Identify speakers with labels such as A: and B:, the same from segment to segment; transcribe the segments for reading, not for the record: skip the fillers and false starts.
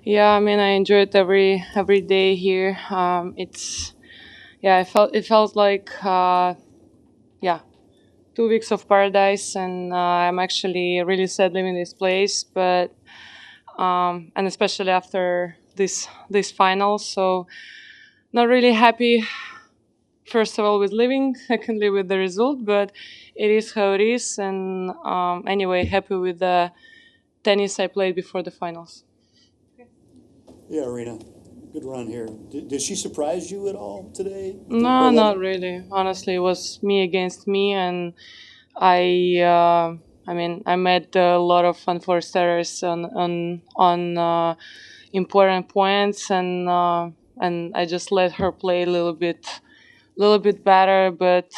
A: Yeah, I mean, I enjoyed every day here. It felt like yeah, 2 weeks of paradise, and I'm actually really sad leaving this place. But and especially after this final, so not really happy. First of all, with leaving. Secondly, with the result, but it is how it is. And anyway, happy with the tennis I played before the finals.
B: Yeah, Aryna, good run here. Did she surprise you at all today?
A: No, not really. Honestly, it was me against me, and I, I mean, I made a lot of unforced errors on important points, and I just let her play a little bit better. But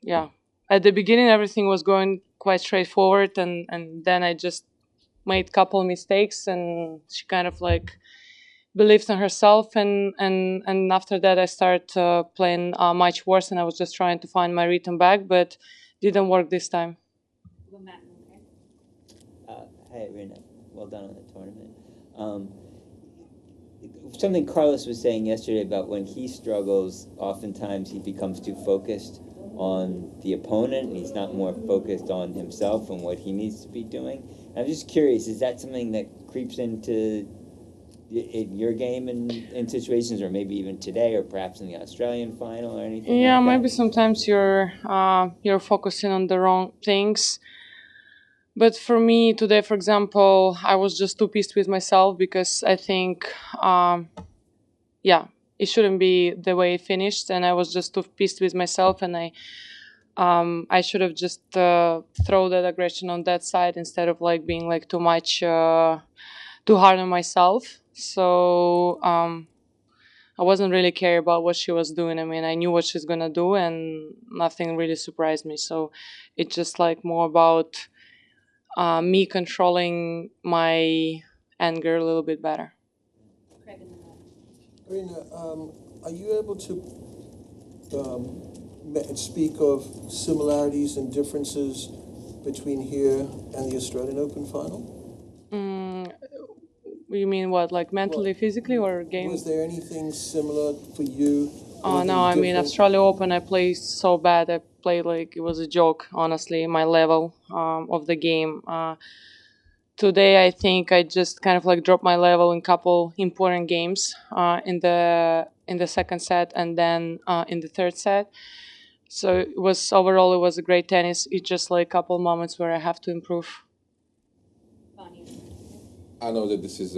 A: yeah, at the beginning, everything was going quite straightforward, and then I just made couple mistakes, and she kind of like believed in herself, and after that I started playing much worse, and I was just trying to find my rhythm back, but didn't work this time.
C: Hey, Aryna, well done on the tournament. Something Carlos was saying yesterday about when he struggles, oftentimes he becomes too focused on the opponent, and he's not more focused on himself and what he needs to be doing. I'm just curious, is that something that creeps into in your game in situations, or maybe even today, or perhaps in the Australian final or anything
A: Yeah,
C: like that?
A: maybe sometimes you're focusing on the wrong things. But for me today, for example, I was just too pissed with myself because I think, yeah, it shouldn't be the way it finished, and I was just too pissed with myself, and I should have just throw that aggression on that side instead of like being like too hard on myself. So I wasn't really care about what she was doing. I mean, I knew what she's gonna do, and nothing really surprised me. So it's just like more about me controlling my anger a little bit better.
D: Aryna, are you able to speak of similarities and differences between here and the Australian Open final?
A: Mm, you mean what, like mentally, physically, or game?
D: Was there anything similar for you?
A: Oh no, I mean Australia Open, I played so bad. I played like it was a joke. Honestly, my level of the game. Today, I think I just kind of like dropped my level in couple important games in the second set, and then in the third set. So it was overall it was a great tennis. It's just like a couple moments where I have to improve.
E: I know that this is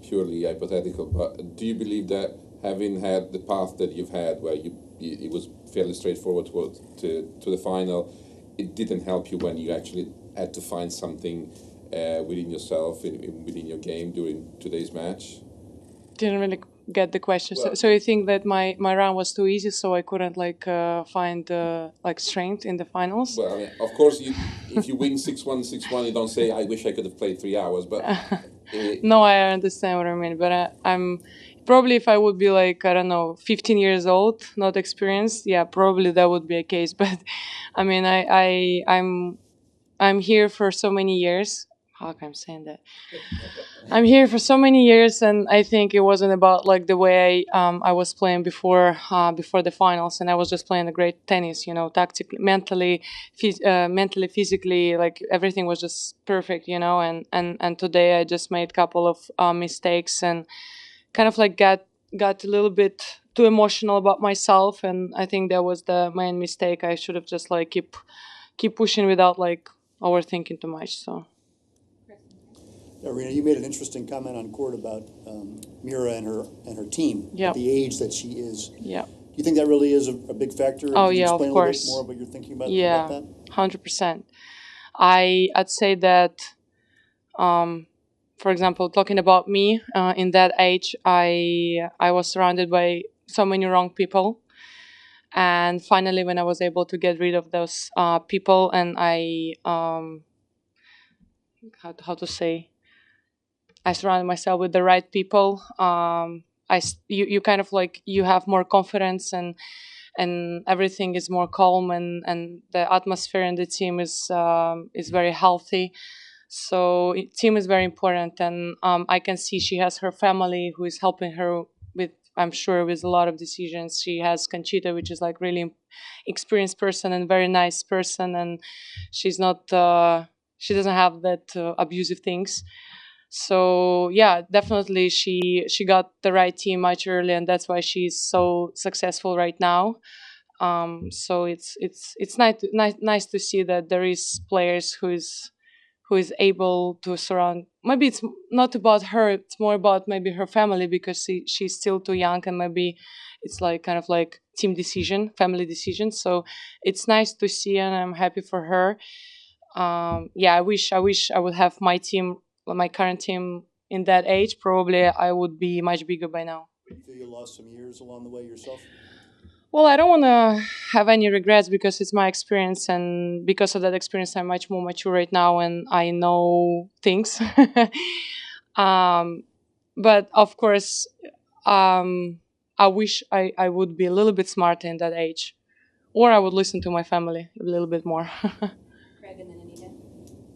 E: purely hypothetical, but do you believe that having had the path that you've had, where it was fairly straightforward to the final, it didn't help you when you actually had to find something within yourself, within your game during today's match?
A: Didn't really get the question.
E: Well,
A: So you think that my run was too easy, so I couldn't like find like strength in the finals?
E: Well, I mean, of course, if you win 6-1, 6-1, you don't say, I wish I could have played 3 hours, but...
A: No, I understand what I mean, but I'm probably if I would be like I don't know, 15 years old, not experienced, yeah, probably that would be a case. But I mean, I'm here for so many years. How come I'm saying that? I'm here for so many years, and I think it wasn't about like the way I was playing before the finals, and I was just playing a great tennis, you know, tactically, mentally, physically, like everything was just perfect, you know. And today I just made a couple of mistakes and kind of like got a little bit too emotional about myself, and I think that was the main mistake. I should have just like keep pushing without like overthinking too much. So.
B: Aryna, you made an interesting comment on court about Mirra and her team
A: Yep.
B: at the age that she is.
A: Yeah.
B: Do you think that really is a big factor?
A: Oh,
B: Can you
A: yeah, of
B: explain
A: course.
B: a little bit more of what you're thinking about,
A: Yeah,
B: about that?
A: 100%. I'd say that, for example, talking about me in that age, I was surrounded by so many wrong people, and finally, when I was able to get rid of those people, and how to say, I surrounded myself with the right people. You kind of like you have more confidence, and everything is more calm, and the atmosphere in the team is very healthy. So team is very important, and I can see she has her family who is helping her with, I'm sure, with a lot of decisions. She has Conchita, which is like really experienced person and very nice person, and she's not she doesn't have that abusive things. So yeah, definitely she got the right team much earlier, and that's why she's so successful right now. So it's nice to see that there is players who is able to surround. Maybe it's not about her; it's more about maybe her family, because she's still too young, and maybe it's like kind of like team decision, family decision. So it's nice to see, and I'm happy for her. Yeah, I wish I would have my team, my current team, in that age. Probably I would be much bigger by now.
B: You feel you lost some years along the way yourself?
A: Well, I don't want to have any regrets, because it's my experience, and because of that experience, I'm much more mature right now, and I know things. um, but of course, I wish I would be a little bit smarter in that age, or I would listen to my family a little bit more.
F: Craig and then Anita.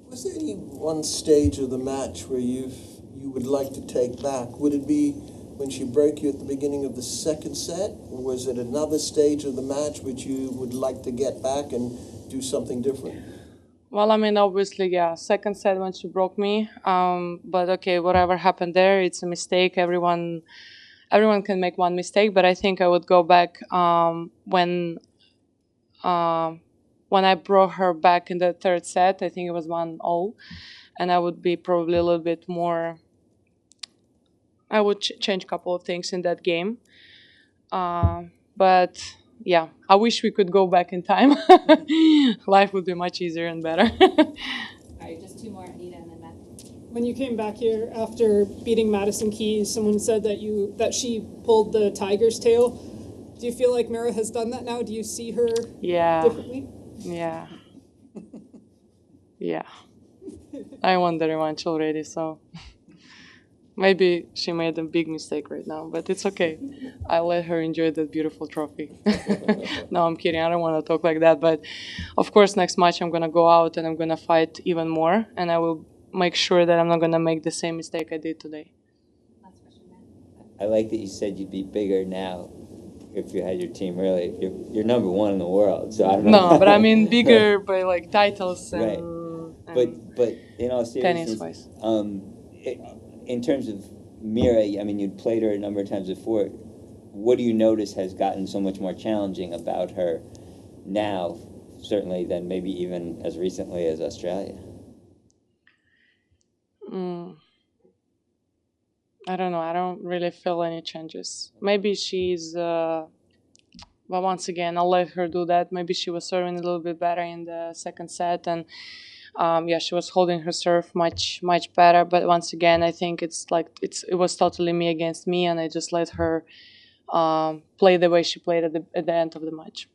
D: Was there any one stage of the match where you would like to take back? Would it be when she broke you at the beginning of the second set, or was it another stage of the match which you would like to get back and do something different?
A: Well, I mean, obviously, yeah, second set when she broke me. But okay, whatever happened there, it's a mistake. Everyone can make one mistake, but I think I would go back when I brought her back in the third set. I think it was 1-0, and I would be probably a little bit more. I would change a couple of things in that game. But yeah, I wish we could go back in time. Life would be much easier and better.
F: All right, just two more, Anita and then Matt.
G: When you came back here after beating Madison Keys, someone said that she pulled the tiger's tail. Do you feel like Mirra has done that now? Do you see her
A: Yeah,
G: differently?
A: yeah, yeah. I won the revanche already, so maybe she made a big mistake right now, but it's okay. I let her enjoy that beautiful trophy. No, I'm kidding. I don't want to talk like that. But of course, next match I'm gonna go out and I'm gonna fight even more, and I will make sure that I'm not gonna make the same mistake I did today.
F: Last question, Matt.
C: I like that you said you'd be bigger now if you had your team. Really, you're number one in the world, so I don't know.
A: No, but I mean bigger by like titles and,
C: Right. But in all seriousness,
A: tennis-wise.
C: In terms of Mirra, I mean, you'd played her a number of times before. What do you notice has gotten so much more challenging about her now, certainly than maybe even as recently as Australia?
A: I don't know. I don't really feel any changes. Maybe she's. But once again, I'll let her do that. Maybe she was serving a little bit better in the second set, and yeah, she was holding her serve much better. But once again, I think it was totally me against me, and I just let her play the way she played at the end of the match.